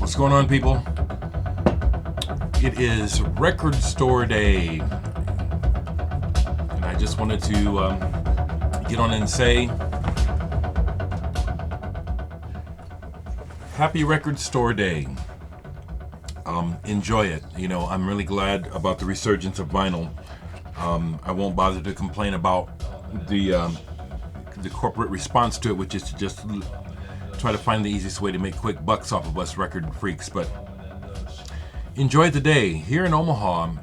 What's going on, people? It is Record Store Day, and I just wanted to get on and say Happy Record Store Day. Enjoy it. You know, I'm really glad about the resurgence of vinyl. I won't bother to complain about the corporate response to it, which is to just try to find the easiest way to make quick bucks off of us record freaks. But enjoy the day. Here in Omaha,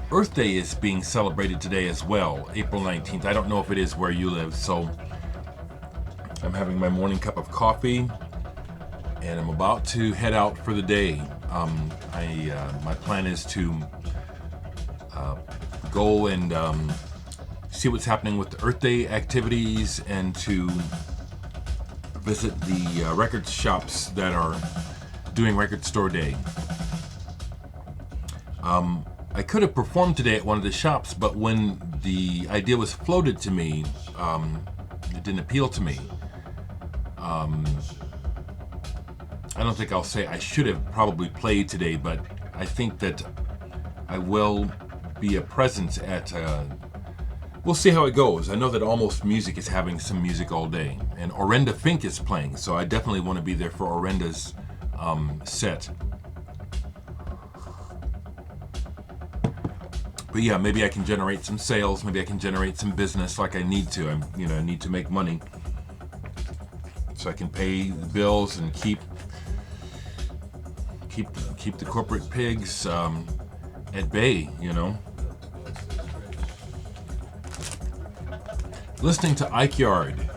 Earth Day is being celebrated today as well, April 19th. I don't know if it is where you live, so I'm having my morning cup of coffee, and I'm about to head out for the day. My plan is to go and see what's happening with the Earth Day activities and to visit the record shops that are doing Record Store Day. I could have performed today at one of the shops, but when the idea was floated to me, it didn't appeal to me. I don't think I'll say I should have probably played today, but I think that I will be a presence at we'll see how it goes. I know that Almost Music is having some music all day, and Orenda Fink is playing, so I definitely want to be there for Orenda's set. But yeah, maybe I can generate some sales, maybe I can generate some business like I need to. I need to make money so I can pay the bills and keep the corporate pigs at bay, you know. Listening to Ike Yard.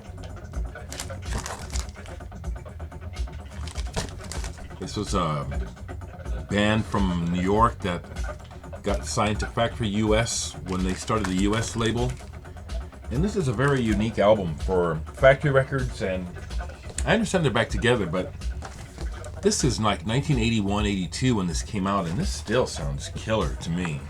This was a band from New York that got signed to Factory US when they started the US label. And this is a very unique album for Factory Records, and I understand they're back together, but this is like 1981, 82 when this came out, and this still sounds killer to me.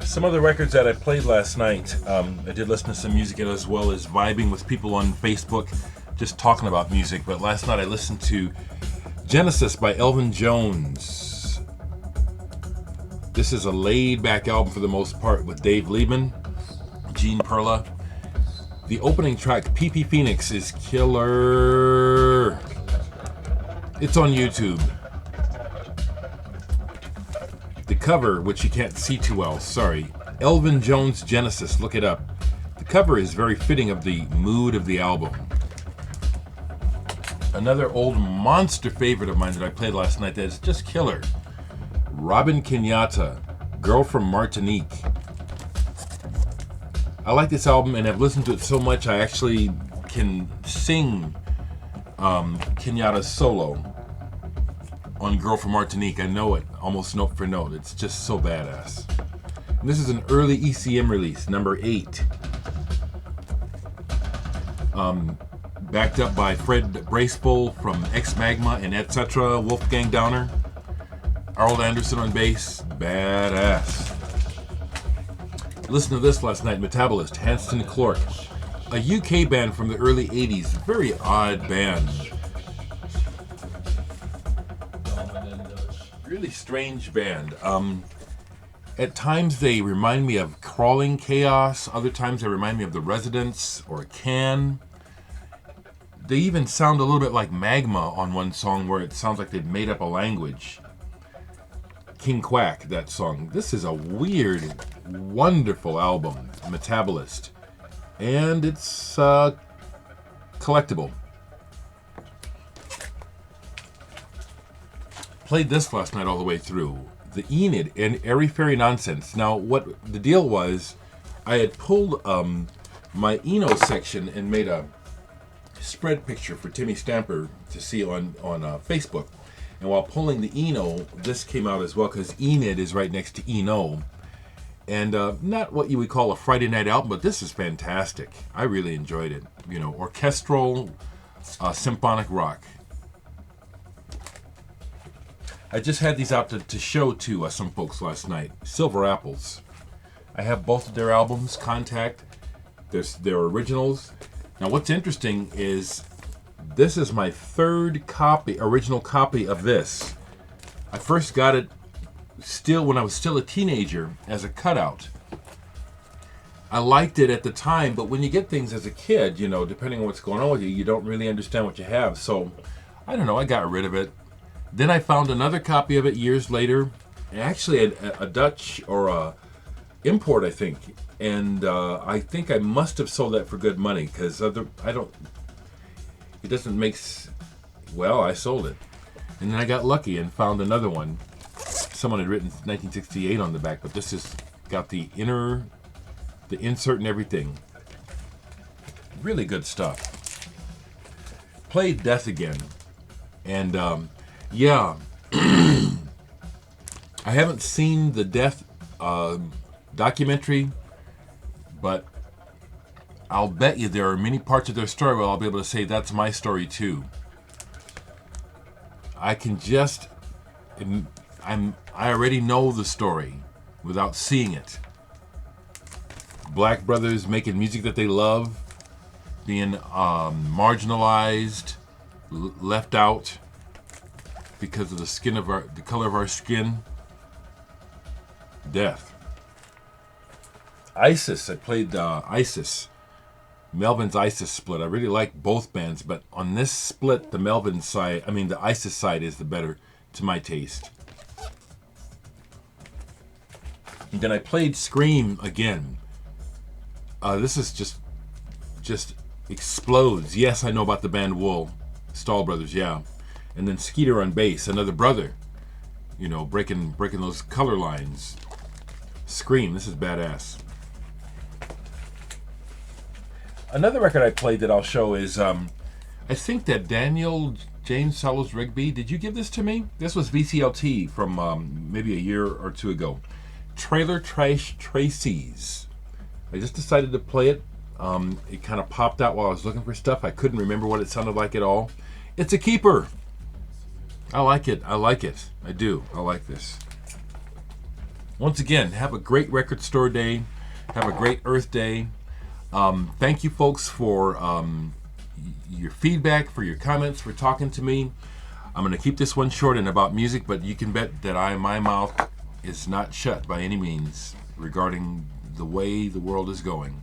Some other records that I played last night, I did listen to some music as well as vibing with people on Facebook, just talking about music. But last night I listened to Genesis by Elvin Jones. This is a laid-back album for the most part with Dave Liebman, Gene Perla. The opening track, PP Phoenix, is killer. It's on YouTube. The cover, which you can't see too well, sorry, Elvin Jones Genesis, look it up. The cover is very fitting of the mood of the album. Another old monster favorite of mine that I played last night that is just killer. Robin Kenyatta, Girl from Martinique. I like this album and I've listened to it so much I actually can sing Kenyatta's solo on Girl from Martinique. I know it almost note for note. It's just so badass. And this is an early ECM release, number 8. Backed up by Fred Braceful from Ex Magma and Etc. Wolfgang Downer. Arnold Anderson on bass. Badass. Listen to this last night, Metabolist, Hanston Clark. A UK band from the early 80s. Very odd band. Really strange band. At times they remind me of Crawling Chaos. Other times they remind me of The Residents or Can. They even sound a little bit like Magma on one song where it sounds like they've made up a language. King Quack, that song. This is a weird, wonderful album, Metabolist. And it's collectible. Played this last night all the way through. The Enid and Airy Fairy Nonsense. Now, what the deal was, I had pulled my Eno section and made a spread picture for Timmy Stamper to see on Facebook. And while pulling the Eno, this came out as well because Enid is right next to Eno. And not what you would call a Friday night album, but this is fantastic. I really enjoyed it. You know, orchestral, symphonic rock. I just had these out to show to some folks last night. Silver Apples. I have both of their albums, Contact. Their originals. Now what's interesting is this is my third original copy of this. I first got it when I was still a teenager as a cutout. I liked it at the time, but when you get things as a kid, you know, depending on what's going on with you, you don't really understand what you have. So, I don't know, I got rid of it. Then I found another copy of it years later, actually a Dutch or a import, I think. And I think I must have sold that for good money because it doesn't make, well, I sold it. And then I got lucky and found another one. Someone had written 1968 on the back, but this has got the insert and everything. Really good stuff. Played Death again. And yeah, I haven't seen the Death documentary, but I'll bet you there are many parts of their story where I'll be able to say that's my story too. I can just, I already know the story without seeing it. Black brothers making music that they love, being marginalized, left out because of the color of our skin. Death. ISIS. I played ISIS. Melvin's ISIS split. I really like both bands, but on this split, the ISIS side is the better to my taste. And then I played Scream again. This is just explodes. Yes, I know about the band Wool, Stahl Brothers, yeah. And then Skeeter on bass, another brother. You know, breaking those color lines. Scream, this is badass. Another record I played that I'll show is, I think that Daniel James Sallows Rigby, did you give this to me? This was VCLT from maybe a year or two ago. Trailer Trash Tracy's. I just decided to play it. It kind of popped out while I was looking for stuff. I couldn't remember what it sounded like at all. It's a keeper. I like it. I do. I like this. Once again, have a great record store day. Have a great Earth Day. Thank you folks for your feedback, for your comments, for talking to me. I'm going to keep this one short and about music, but you can bet that my mouth is not shut by any means regarding the way the world is going.